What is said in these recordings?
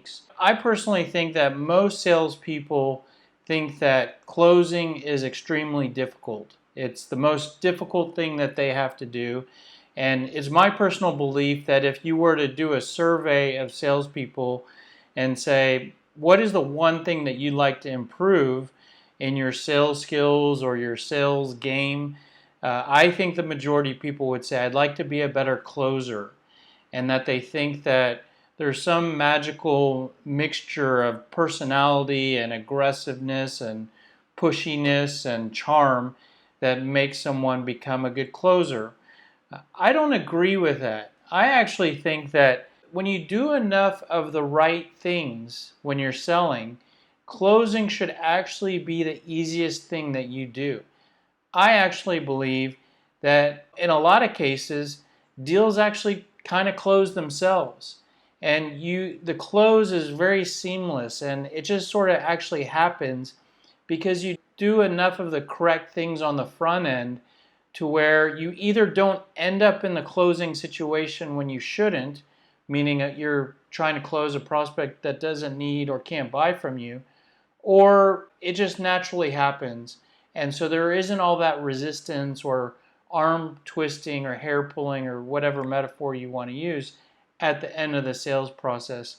weeks. I personally think that most salespeople think that closing is extremely difficult. It's the most difficult thing that they have to do. And it's my personal belief that if you were to do a survey of salespeople and say, what is the one thing that you'd like to improve in your sales skills or your sales game? I think the majority of people would say, I'd like to be a better closer, and that they think that there's some magical mixture of personality and aggressiveness and pushiness and charm that makes someone become a good closer. I don't agree with that. I actually think that when you do enough of the right things when you're selling, closing should actually be the easiest thing that you do. I actually believe that in a lot of cases, deals actually kind of close themselves. And the close is very seamless, and it just sort of actually happens because you do enough of the correct things on the front end to where you either don't end up in the closing situation when you shouldn't, meaning that you're trying to close a prospect that doesn't need or can't buy from you, or it just naturally happens. And so there isn't all that resistance or arm twisting or hair pulling or whatever metaphor you want to use at the end of the sales process.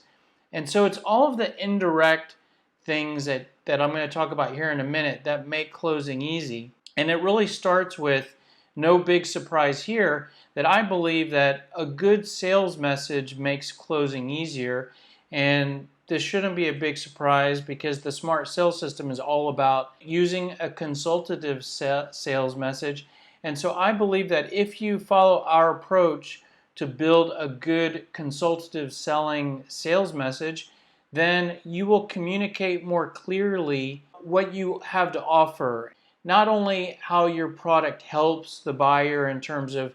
And so it's all of the indirect things that I'm going to talk about here in a minute that make closing easy. And it really starts with no big surprise here that I believe that a good sales message makes closing easier. And this shouldn't be a big surprise because the Smart Sales System is all about using a consultative sales message. And so I believe that if you follow our approach to build a good consultative selling sales message, then you will communicate more clearly what you have to offer. Not only how your product helps the buyer in terms of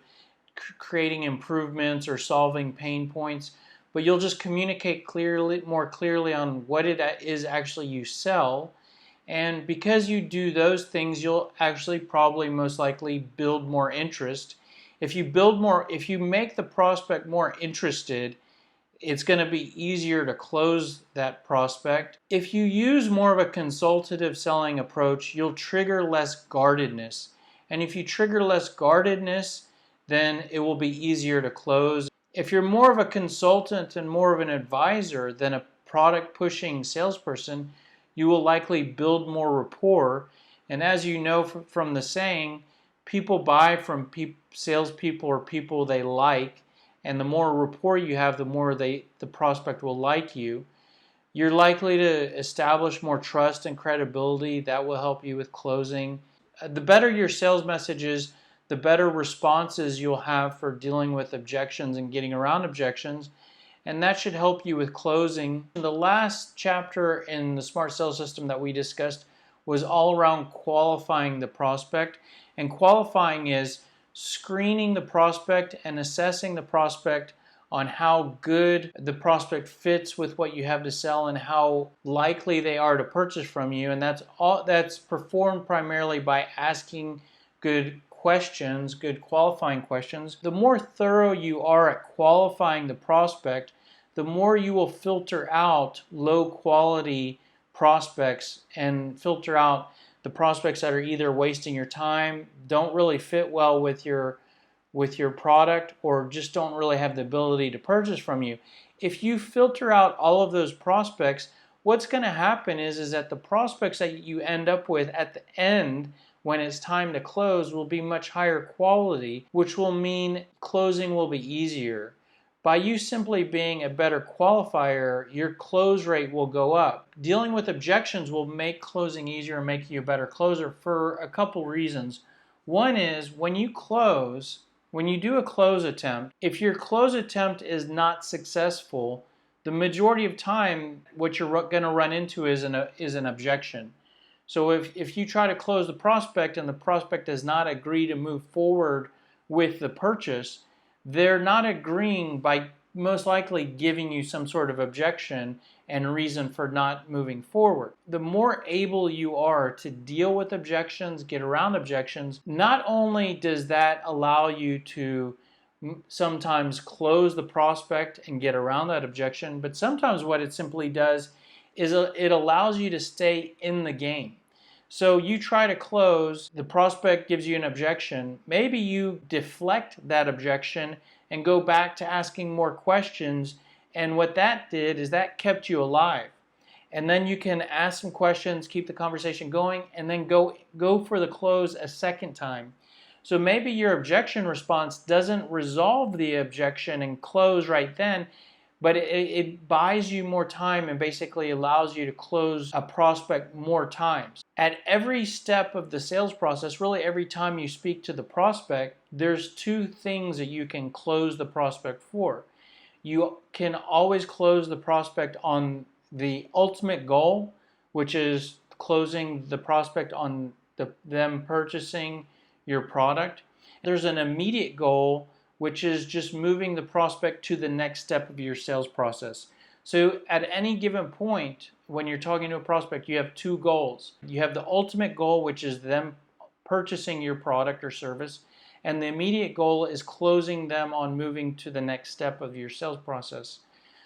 creating improvements or solving pain points, but you'll just communicate more clearly on what it is actually you sell. And because you do those things, you'll actually probably most likely build more interest. If you make the prospect more interested, it's going to be easier to close that prospect. If you use more of a consultative selling approach, you'll trigger less guardedness. And if you trigger less guardedness, then it will be easier to close. If you're more of a consultant and more of an advisor than a product pushing salesperson, you will likely build more rapport. And as you know from the saying, people buy from salespeople or people they like. And the more rapport you have, the more the prospect will like you. You're likely to establish more trust and credibility. That will help you with closing. The better your sales message is, the better responses you'll have for dealing with objections and getting around objections. And that should help you with closing. The last chapter in the Smart Sales System that we discussed was all around qualifying the prospect. And qualifying is screening the prospect and assessing the prospect on how good the prospect fits with what you have to sell and how likely they are to purchase from you. And that's performed primarily by asking good questions, good qualifying questions. The more thorough you are at qualifying the prospect, the more you will filter out low quality prospects and filter out the prospects that are either wasting your time, don't really fit well with your product, or just don't really have the ability to purchase from you. If you filter out all of those prospects, what's going to happen is that the prospects that you end up with at the end when it's time to close will be much higher quality, which will mean closing will be easier. By you simply being a better qualifier, your close rate will go up. Dealing with objections will make closing easier and make you a better closer for a couple reasons. One is when you do a close attempt, if your close attempt is not successful, the majority of time what you're going to run into is an objection. So if you try to close the prospect and the prospect does not agree to move forward with the purchase, they're not agreeing by most likely giving you some sort of objection and reason for not moving forward. The more able you are to deal with objections, get around objections, not only does that allow you to sometimes close the prospect and get around that objection, but sometimes what it simply does is it allows you to stay in the game. So you try to close, the prospect gives you an objection, maybe you deflect that objection and go back to asking more questions, and what that did is that kept you alive. And then you can ask some questions, keep the conversation going, and then go for the close a second time. So maybe your objection response doesn't resolve the objection and close right then, but it buys you more time and basically allows you to close a prospect more times. At every step of the sales process, really every time you speak to the prospect, there's two things that you can close the prospect for. You can always close the prospect on the ultimate goal, which is closing the prospect on them purchasing your product. There's an immediate goal, which is just moving the prospect to the next step of your sales process. So at any given point, when you're talking to a prospect, you have two goals. You have the ultimate goal, which is them purchasing your product or service, and the immediate goal is closing them on moving to the next step of your sales process.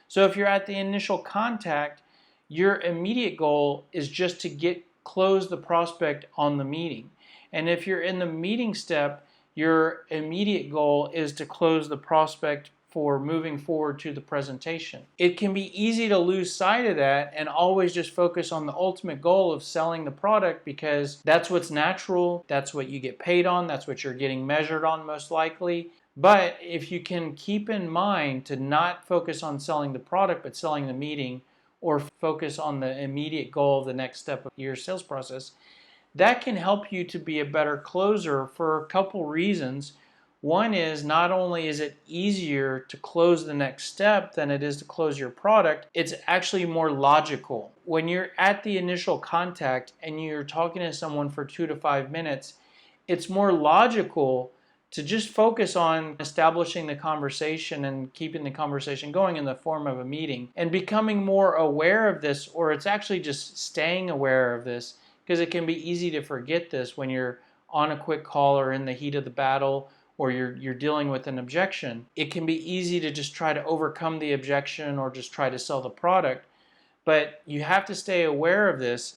So if you're at the initial contact, your immediate goal is just to close the prospect on the meeting. And if you're in the meeting step, your immediate goal is to close the prospect for moving forward to the presentation. It can be easy to lose sight of that and always just focus on the ultimate goal of selling the product, because that's what's natural, that's what you get paid on, that's what you're getting measured on most likely. But if you can keep in mind to not focus on selling the product but selling the meeting, or focus on the immediate goal of the next step of your sales process, that can help you to be a better closer for a couple reasons. One is, not only is it easier to close the next step than it is to close your product, it's actually more logical. When you're at the initial contact and you're talking to someone for 2 to 5 minutes, it's more logical to just focus on establishing the conversation and keeping the conversation going in the form of a meeting, and becoming more aware of this, or it's actually just staying aware of this, because it can be easy to forget this when you're on a quick call or in the heat of the battle, or you're dealing with an objection. It can be easy to just try to overcome the objection or just try to sell the product. But you have to stay aware of this